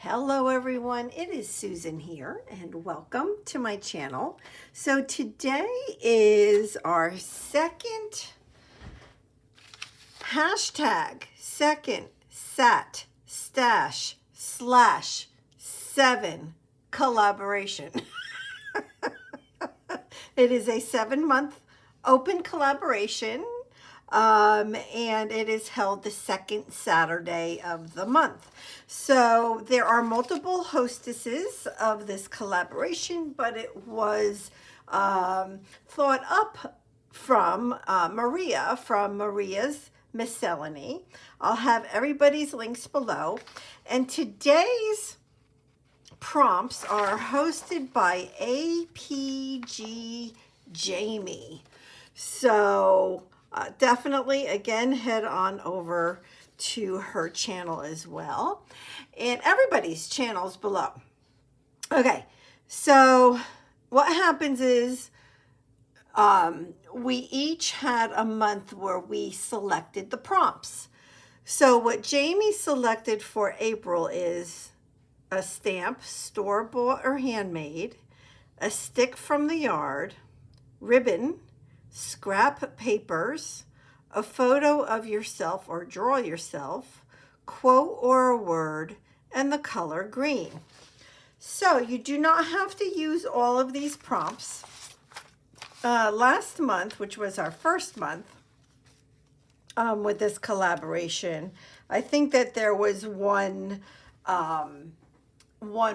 Hello everyone, it is Susan here and welcome to my channel. So today is our second hashtag, second sat stash slash 7 collaboration. It is a 7-month open collaboration and it is held the second Saturday of the month. So there are multiple hostesses of this collaboration, but it was thought up from Maria from Maria's Miscellany. I'll have everybody's links below. And today's prompts are hosted by APG Jamie. So definitely, again, head on over to her channel as well. And everybody's channels below. Okay, so what happens is we each had a month where we selected the prompts. So what Jamie selected for April is a stamp, store-bought or handmade, a stick from the yard, ribbon, scrap papers, a photo of yourself or draw yourself, quote or a word, and the color green. So you do not have to use all of these prompts. Last month, which was our first month with this collaboration, I think that there was one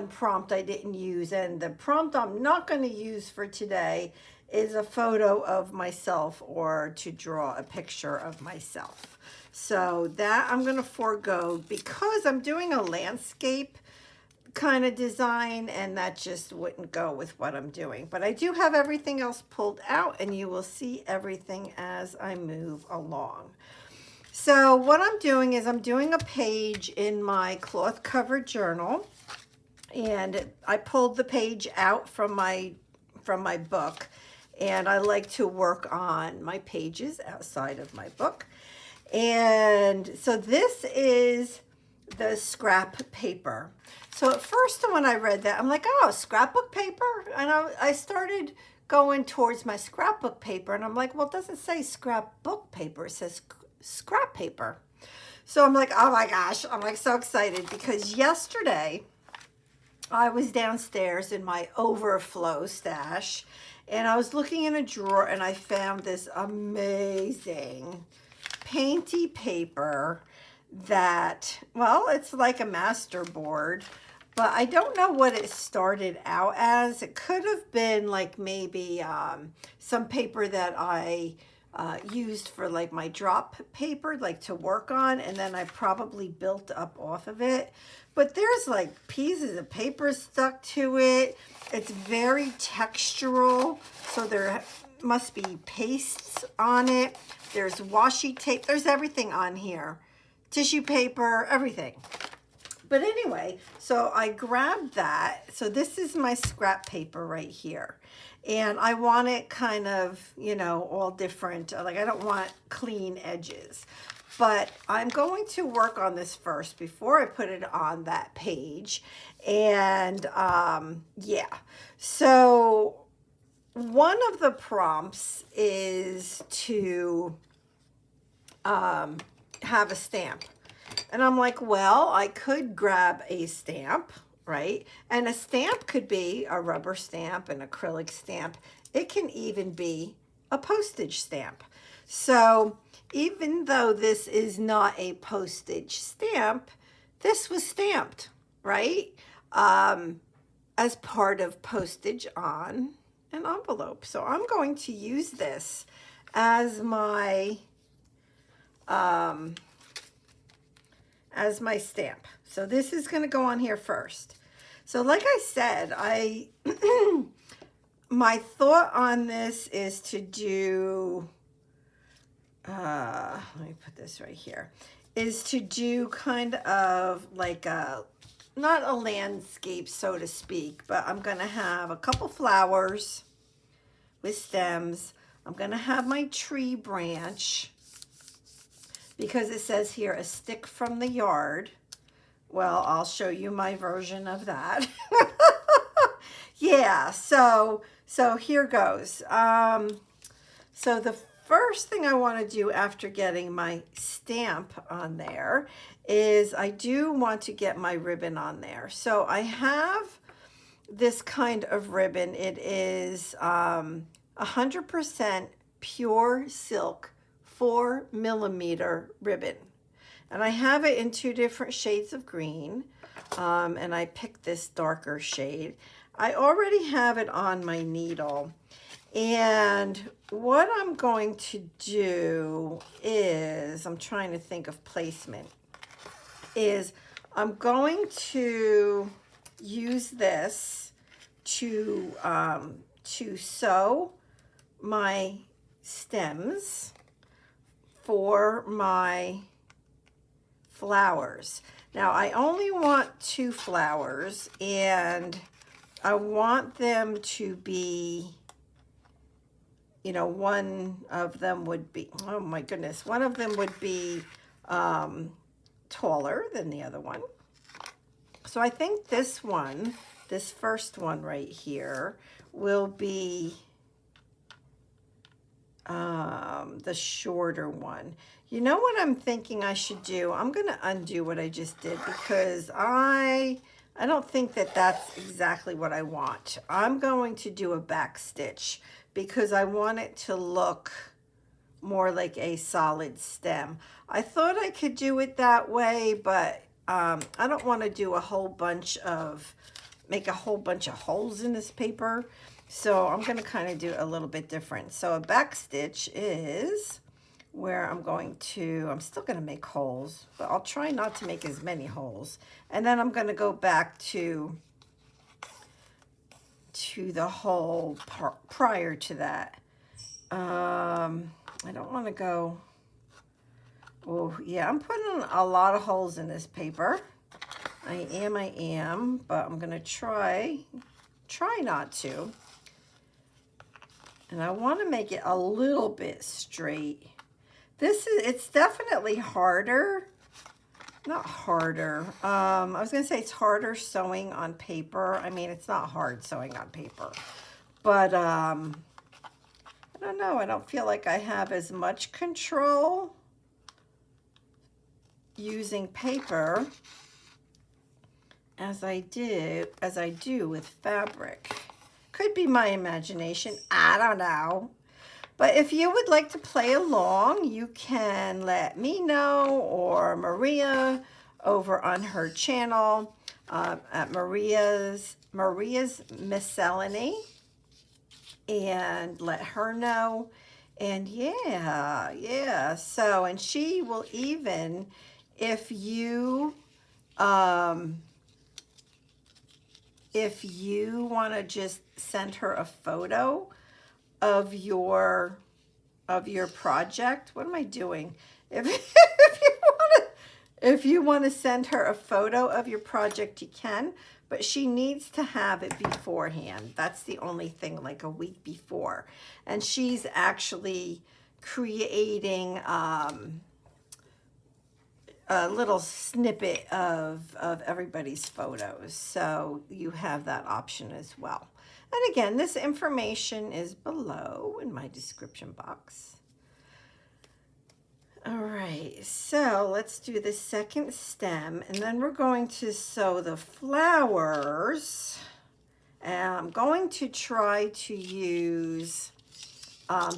prompt I didn't use, and the prompt I'm not going to use for today is a photo of myself or to draw a picture of myself. So that I'm going to forego because I'm doing a landscape kind of design and that just wouldn't go with what I'm doing. But I do have everything else pulled out and you will see everything as I move along. So what I'm doing is I'm doing a page in my cloth covered journal, and I pulled the page out from my book. And I like to work on my pages outside of my book. And so this is the scrap paper. So at first when I read that, I'm like, oh, scrapbook paper? And I started going towards my scrapbook paper. And I'm like, well, it doesn't say scrapbook paper. It says scrap paper. So I'm like, oh my gosh. I'm like so excited because yesterday I was downstairs in my overflow stash. And I was looking in a drawer and I found this amazing painty paper that, well, it's like a master board, but I don't know what it started out as. It could have been like maybe some paper that I used for like my drop paper, like to work on, and then I probably built up off of it. But there's like pieces of paper stuck to it. It's very textural, so there must be pastes on it. There's washi tape. There's everything on here. Tissue paper, everything. But anyway, so I grabbed that. So this is my scrap paper right here. And I want it kind of, you know, all different. Like I don't want clean edges. But I'm going to work on this first before I put it on that page. And yeah, so one of the prompts is to have a stamp. And I'm like, well, I could grab a stamp, right? And a stamp could be a rubber stamp, an acrylic stamp. It can even be a postage stamp. So even though this is not a postage stamp, this was stamped, right? As part of postage on an envelope. So I'm going to use this as my stamp. So this is going to go on here first. So like I said, my thought on this is to do, let me put this right here, is to do kind of like a, not a landscape, so to speak, but I'm going to have a couple flowers with stems. I'm going to have my tree branch because it says here a stick from the yard well, I'll show you my version of that. Yeah, so here goes. So the first thing I want to do after getting my stamp on there is I do want to get my ribbon on there. So I have this kind of ribbon. It is 100% pure silk 4mm ribbon. And I have it in 2 different shades of green. And I picked this darker shade. I already have it on my needle. And what I'm going to do is, I'm trying to think of placement, is I'm going to use this to sew my stems for my flowers. Now I only want 2 flowers, and I want them to be, you know, one of them would be, oh my goodness, one of them would be taller than the other one. So I think this one, this first one right here, will be the shorter one. You know what I'm thinking I should do? I'm going to undo what I just did, because I don't think that that's exactly what I want. I'm going to do a back stitch because I want it to look more like a solid stem. I thought I could do it that way, but I don't want to do a whole bunch of, make a whole bunch of holes in this paper. So I'm going to kind of do a little bit different. So a back stitch is where I'm still going to make holes, but I'll try not to make as many holes. And then I'm going to go back to the hole prior to that. I don't want to go, oh yeah, I'm putting a lot of holes in this paper. I am, but I'm going to try not to. And I want to make it a little bit straight. It's definitely harder. Not harder. I was going to say it's harder sewing on paper. I mean, it's not hard sewing on paper. But I don't know. I don't feel like I have as much control using paper as I do with fabric. Could be my imagination. I don't know. But if you would like to play along, you can let me know, or Maria over on her channel at Maria's Miscellany, and let her know. And yeah. So, and she will even, if you want to just send her a photo of your project. What am I doing? If you want to send her a photo of your project, you can, but she needs to have it beforehand. That's the only thing, like a week before. And she's actually creating a little snippet of everybody's photos. So you have that option as well. And again, this information is below in my description box. All right, so let's do the second stem, and then we're going to sew the flowers. And I'm going to try to use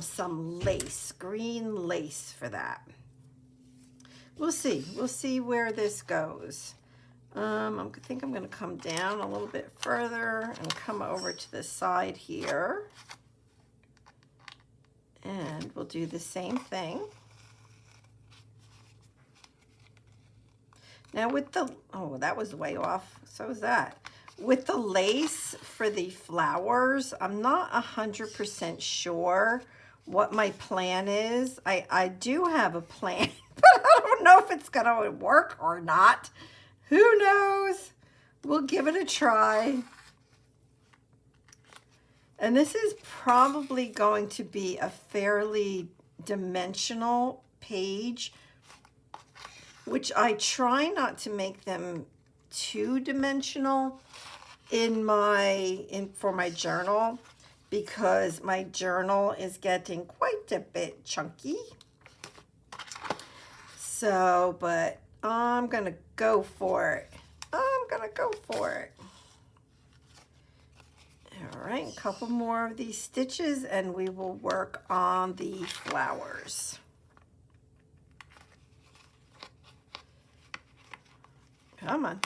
some lace, green lace for that. We'll see where this goes. I think I'm going to come down a little bit further and come over to the side here. And we'll do the same thing. Now with the, oh, that was way off. So is that. With the lace for the flowers, I'm not 100% sure what my plan is. I do have a plan, but I don't know if it's going to work or not. Who knows? We'll give it a try. And this is probably going to be a fairly dimensional page, which I try not to make them two-dimensional for my journal, because my journal is getting quite a bit chunky. So, but I'm gonna go for it. I'm gonna go for it. All right, a couple more of these stitches and we will work on the flowers. Come on.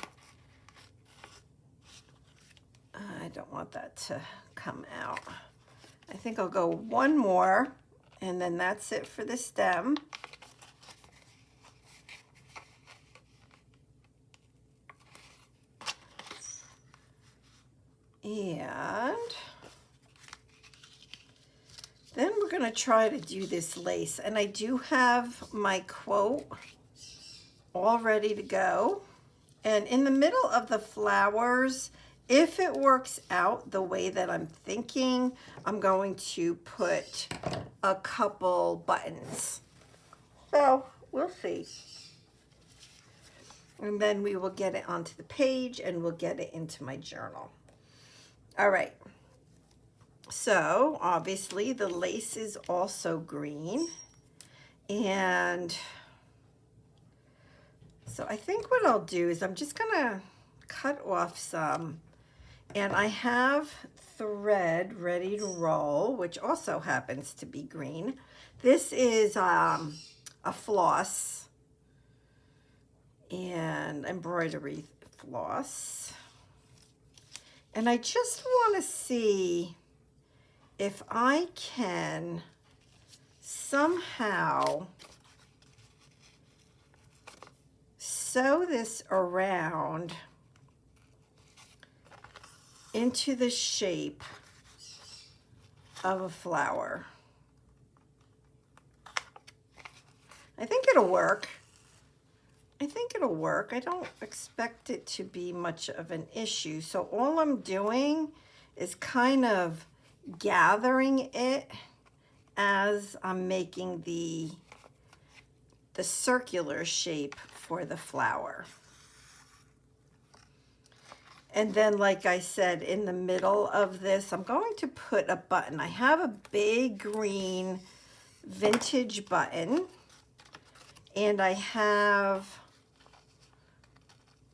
I don't want that to come out. I think I'll go one more and then that's it for the stem. And then we're going to try to do this lace. And I do have my quote all ready to go. And in the middle of the flowers, if it works out the way that I'm thinking, I'm going to put a couple buttons. So we'll see. And then we will get it onto the page and we'll get it into my journal. All right. So obviously the lace is also green. And so I think what I'll do is I'm just gonna cut off some, and I have thread ready to roll, which also happens to be green. This is a floss and embroidery floss. And I just want to see if I can somehow sew this around into the shape of a flower. I think it'll work. I think it'll work. I don't expect it to be much of an issue. So all I'm doing is kind of gathering it as I'm making the circular shape for the flower. And then, like I said, in the middle of this, I'm going to put a button. I have a big green vintage button, and I have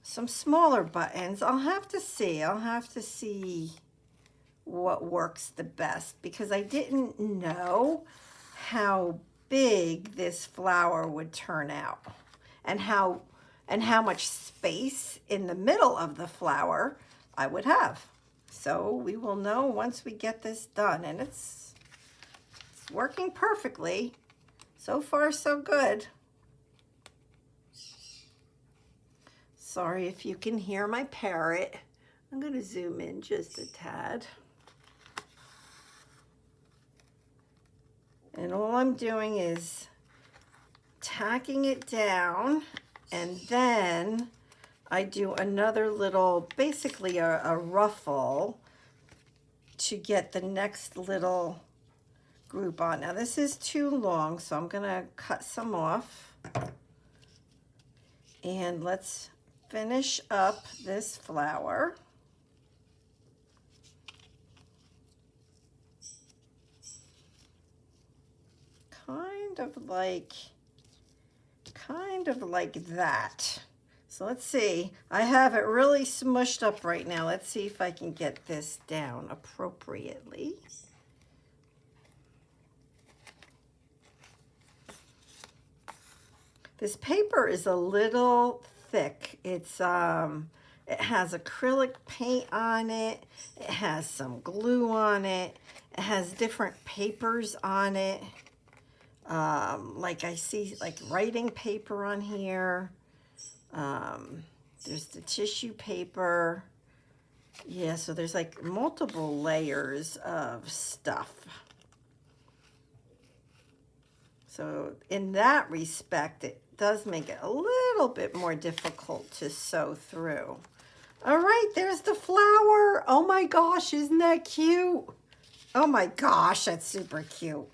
some smaller buttons. I'll have to see what works the best, because I didn't know how big this flower would turn out and how much space in the middle of the flower I would have. So we will know once we get this done, and it's working perfectly. So far, so good. Sorry if you can hear my parrot. I'm going to zoom in just a tad. And all I'm doing is tacking it down, and then I do another little, basically a ruffle to get the next little group on. Now this is too long, so I'm gonna cut some off. And let's finish up this flower. Kind of like that. So let's see. I have it really smushed up right now. Let's see if I can get this down appropriately. This paper is a little thick. It's it has acrylic paint on it. It has some glue on it. It has different papers on it. Like I see like writing paper on here. There's the tissue paper. Yeah, so there's like multiple layers of stuff. So in that respect, it does make it a little bit more difficult to sew through. All right, there's the flower. Oh my gosh, isn't that cute? Oh my gosh, that's super cute.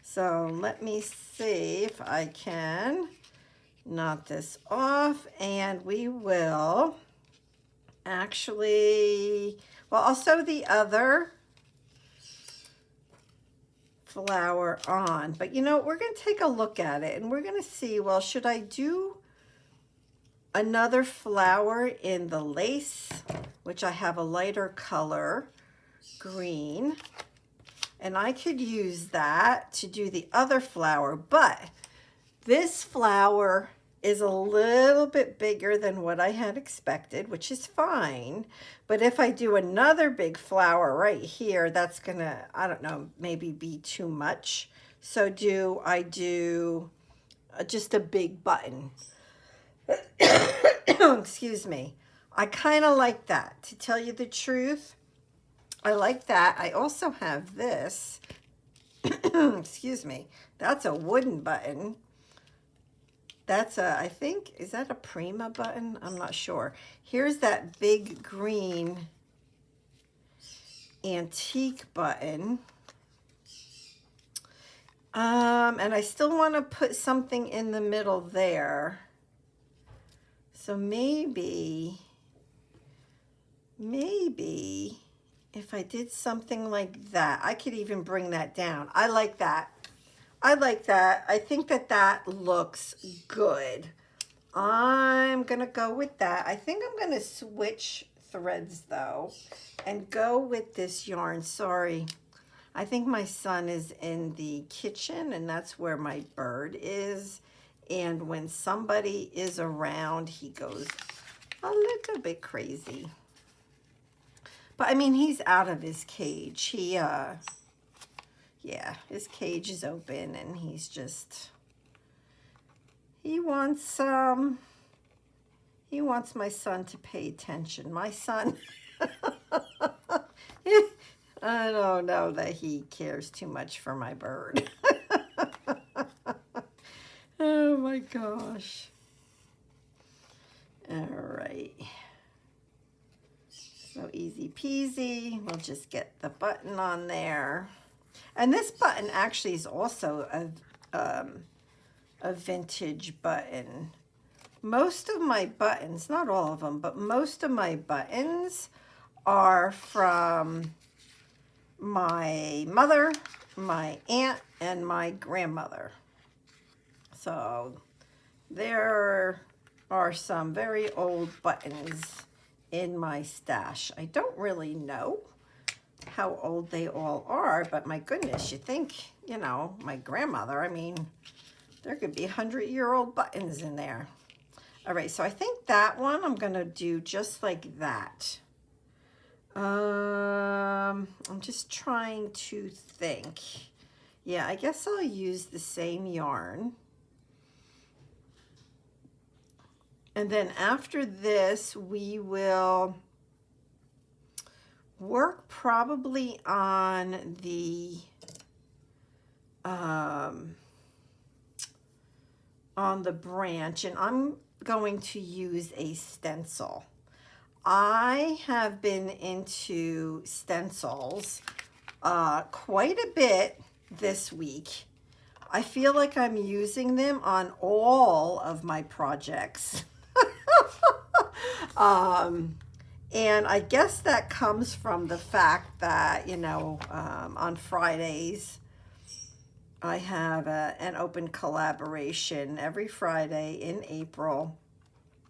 So let me see if I can knot this off, and we will actually, well, I'll sew the other flower on, but you know, we're going to take a look at it and we're going to see, well, should I do another flower in the lace, which I have a lighter color, green, and I could use that to do the other flower, but this flower is a little bit bigger than what I had expected, which is fine. But if I do another big flower right here, that's gonna, I don't know, maybe be too much. So I do just a big button. Excuse me. I kind of like that, to tell you the truth. I like that. I also have this. Excuse me. That's a wooden button. That's a, I think, is that a Prima button? I'm not sure. Here's that big green antique button. And I still want to put something in the middle there. So maybe if I did something like that, I could even bring that down. I like that. I like that. I think that looks good. I'm going to go with that. I think I'm going to switch threads though and go with this yarn. Sorry. I think my son is in the kitchen and that's where my bird is. And when somebody is around, he goes a little bit crazy. But I mean, he's out of his cage. Yeah, his cage is open and he's just, he wants my son to pay attention. My son, I don't know that he cares too much for my bird. Oh my gosh. All right. So easy peasy. We'll just get the button on there. And this button actually is also a vintage button. Most of my buttons, not all of them, but most of my buttons are from my mother, my aunt, and my grandmother. So there are some very old buttons in my stash. I don't really know how old they all are, but my goodness, you think, you know, my grandmother, I mean, there could be 100-year-old buttons in there. All right, so I think that one I'm gonna do just like that. I'm just trying to think. Yeah, I guess I'll use the same yarn. And then after this, we will work probably on the branch, and I'm going to use a stencil. I have been into stencils quite a bit this week. I feel like I'm using them on all of my projects. And I guess that comes from the fact that, you know, on Fridays, I have an open collaboration every Friday in April,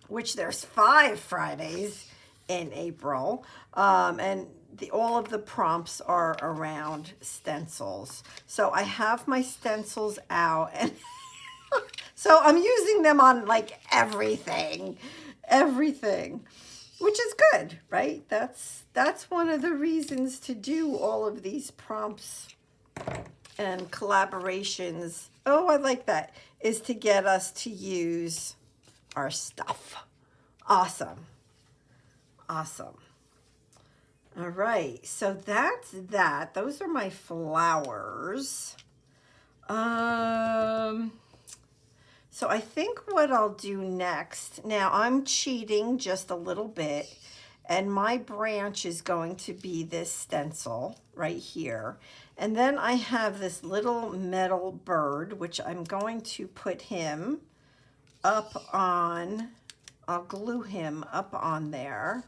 which there's 5 Fridays in April. And all of the prompts are around stencils. So I have my stencils out and so I'm using them on like everything, which is good, right? That's one of the reasons to do all of these prompts and collaborations. Oh, I like that, is to get us to use our stuff. Awesome. Awesome. All right, so that's that. Those are my flowers. So I think what I'll do next, now I'm cheating just a little bit, and my branch is going to be this stencil right here. And then I have this little metal bird, which I'm going to put him up on, I'll glue him up on there.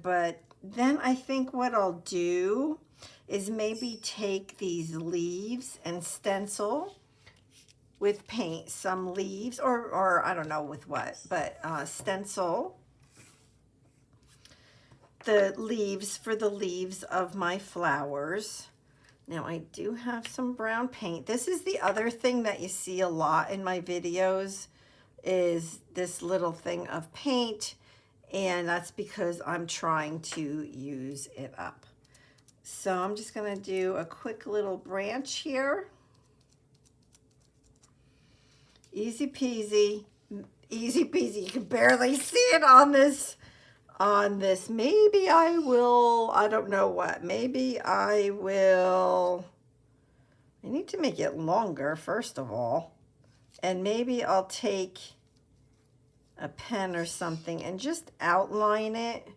But then I think what I'll do is maybe take these leaves and stencil with paint some leaves, or I don't know with what, but stencil the leaves for the leaves of my flowers. Now I do have some brown paint. This is the other thing that you see a lot in my videos, is this little thing of paint, and that's because I'm trying to use it up. So I'm just gonna do a quick little branch here. Easy peasy, easy peasy. You can barely see it on this. Maybe I will, I don't know what. Maybe I will, I need to make it longer first of all. And maybe I'll take a pen or something and just outline it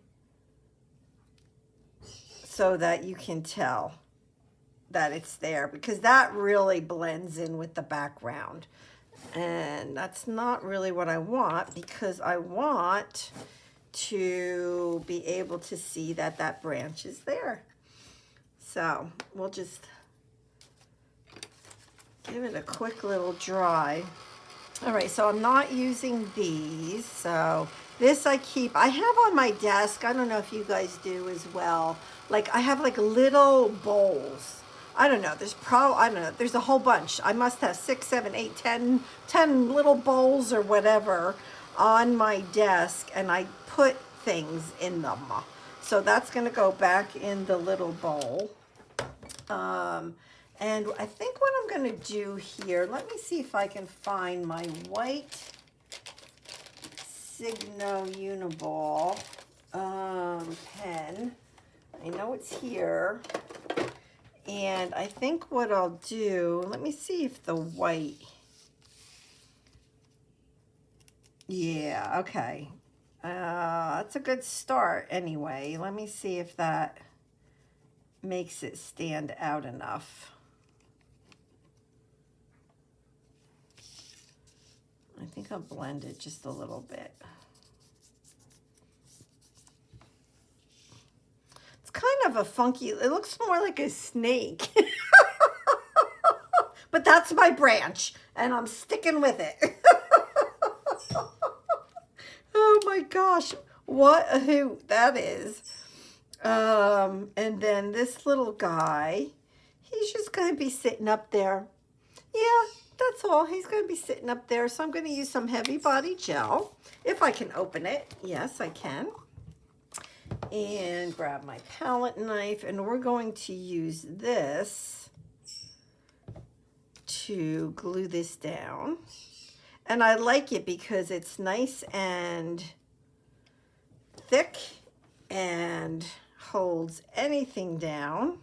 so that you can tell that it's there, because that really blends in with the background. And that's not really what I want, because I want to be able to see that that branch is there. So we'll just give it a quick little dry. All right, so I'm not using these. So this I have on my desk. I don't know if you guys do as well. Like I have like little bowls. I don't know, there's a whole bunch. I must have 6, 7, 8, 10 little bowls or whatever on my desk, and I put things in them. So that's gonna go back in the little bowl. And I think what I'm gonna do here, let me see if I can find my white Signo Uniball pen. I know it's here. And I think what I'll do, let me see if the white, yeah, okay. That's a good start anyway. Let me see if that makes it stand out enough. I think I'll blend it just a little bit. Kind of a funky, it looks more like a snake. But that's my branch and I'm sticking with it. Oh my gosh, what a hoot that is. And then this little guy, he's just gonna be sitting up there. Yeah, that's all. He's gonna be sitting up there. So I'm gonna use some heavy body gel. If I can open it. Yes, I can. And grab my palette knife, and we're going to use this to glue this down. And I like it because it's nice and thick and holds anything down.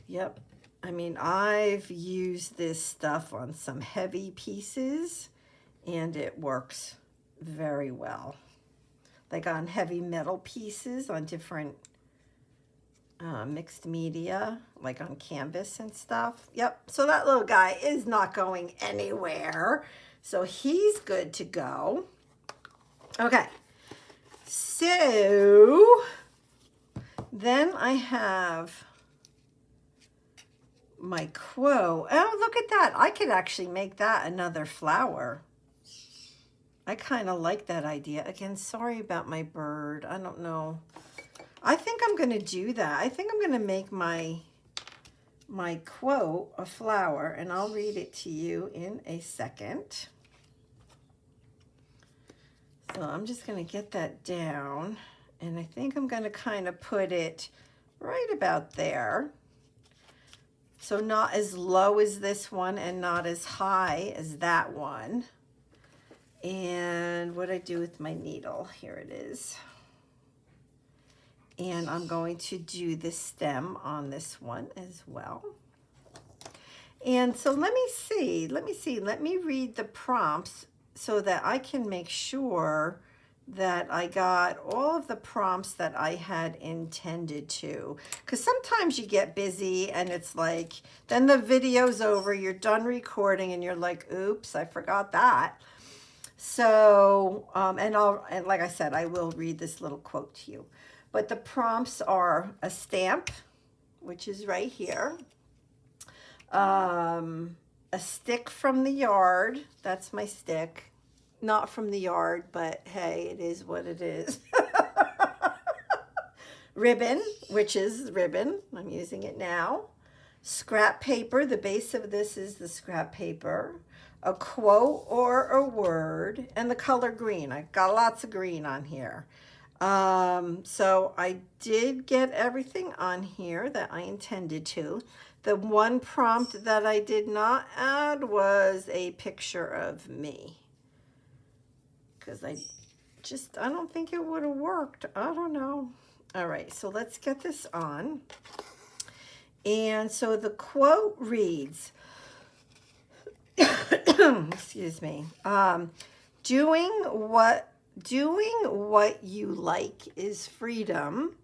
Yep, I mean, I've used this stuff on some heavy pieces and it works very well, like on heavy metal pieces, on different mixed media, like on canvas and stuff. Yep, so that little guy is not going anywhere, so he's good to go. Okay, so then I have my quote. Oh, look at that. I could actually make that another flower. I kind of like that idea. Again, sorry about my bird. I don't know. I think I'm going to do that. I think I'm going to make my quote a flower, and I'll read it to you in a second. So I'm just going to get that down, and I think I'm going to kind of put it right about there. So not as low as this one and not as high as that one. And what I do with my needle, here it is. And I'm going to do the stem on this one as well. And so let me read the prompts so that I can make sure that I got all of the prompts that I had intended to. Because sometimes you get busy and it's like, then the video's over, you're done recording and you're like, oops, I forgot that. So, and like I said, I will read this little quote to you. But the prompts are a stamp, which is right here. A stick from the yard. That's my stick. Not from the yard, but hey, it is what it is. Ribbon, which is ribbon. I'm using it now. Scrap paper. The base of this is the scrap paper. A quote or a word, and the color green. I got lots of green on here. So I did get everything on here that I intended to. The one prompt that I did not add was a picture of me, because I don't think it would have worked. I don't know. All right, so let's get this on. And so the quote reads, excuse me, doing what you like is freedom.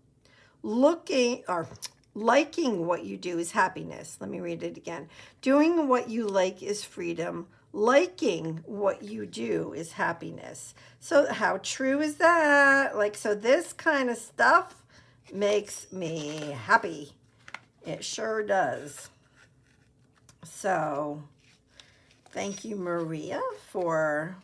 Liking what you do is happiness. Let me read it again. Doing what you like is freedom. Liking what you do is happiness. So how true is that? Like, so this kind of stuff makes me happy. It sure does. So thank you, Maria, for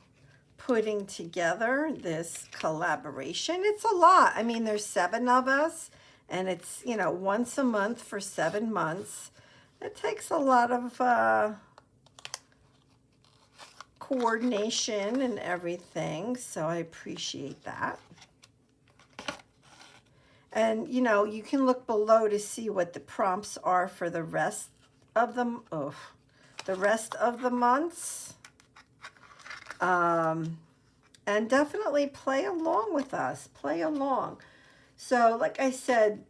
putting together this collaboration. It's a lot. I mean, there's 7 of us, and it's, you know, once a month for 7 months. It takes a lot of coordination and everything, so I appreciate that. And, you know, you can look below to see what the prompts are for the rest of them. Oh, the rest of the months. And definitely play along with us. Play along. So, like I said,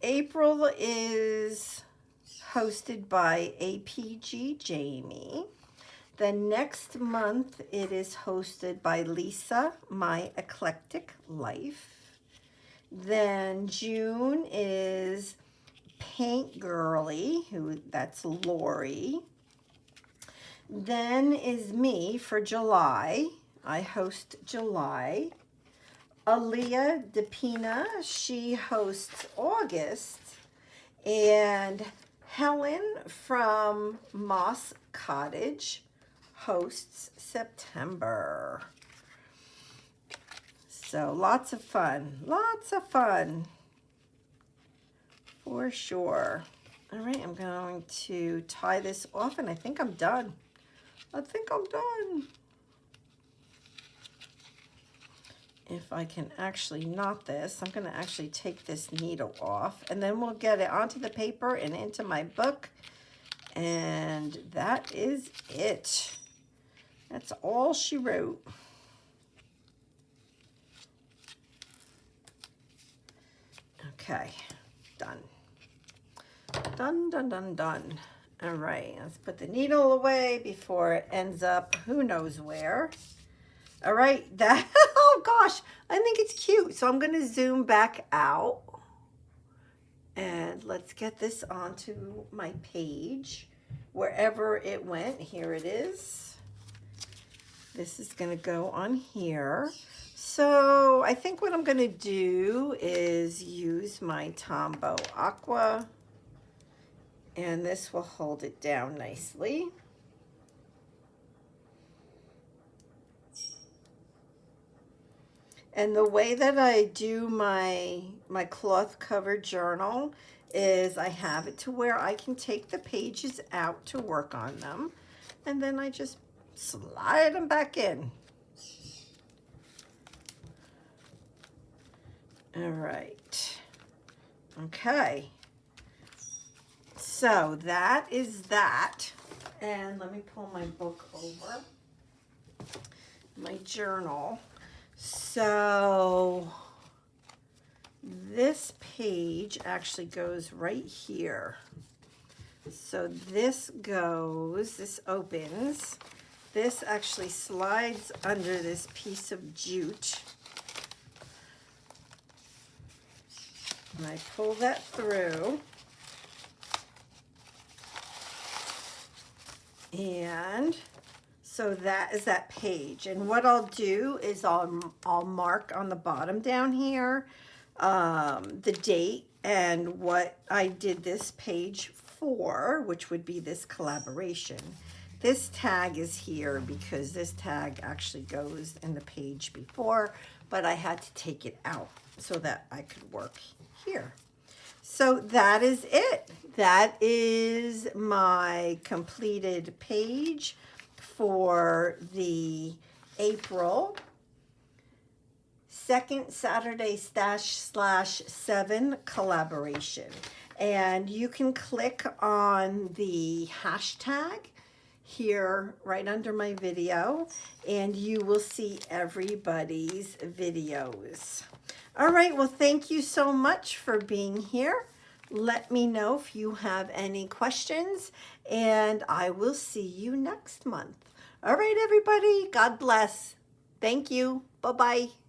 April is hosted by APG Jamie. The next month, it is hosted by Lisa, My Eclectic Life. Then June is Paint Girly, that's Lori. Then is me for July. I host July. Aaliyah DePina, she hosts August. And Helen from Moss Cottage hosts September. So lots of fun, for sure. All right, I'm going to tie this off, and I think I'm done. If I can actually knot this, I'm going to actually take this needle off, and then we'll get it onto the paper and into my book. And that is it. That's all she wrote. Okay, done. Done. All right, let's put the needle away before it ends up who knows where. All right, oh gosh, I think it's cute. So I'm going to zoom back out. And let's get this onto my page. Wherever it went, here it is. This is going to go on here. So I think what I'm going to do is use my Tombow Aqua, and this will hold it down nicely. And the way that I do my cloth covered journal is I have it to where I can take the pages out to work on them, and then I just slide them back in. All right. Okay. So that is that. And let me pull my book over. My journal. So this page actually goes right here. So this opens. This actually slides under this piece of jute. And I pull that through. And So that is that page. And what I'll do is I'll mark on the bottom down here the date and what I did this page for, which would be this collaboration. This tag is here because this tag actually goes in the page before, but I had to take it out so that I could work here. So that is it. That is my completed page for the April 2nd Saturday /7 collaboration. And you can click on the hashtag here right under my video and you will see everybody's videos. All right, well, thank you so much for being here. Let me know if you have any questions, and I will see you next month. All right, everybody, God bless. Thank you. Bye-bye.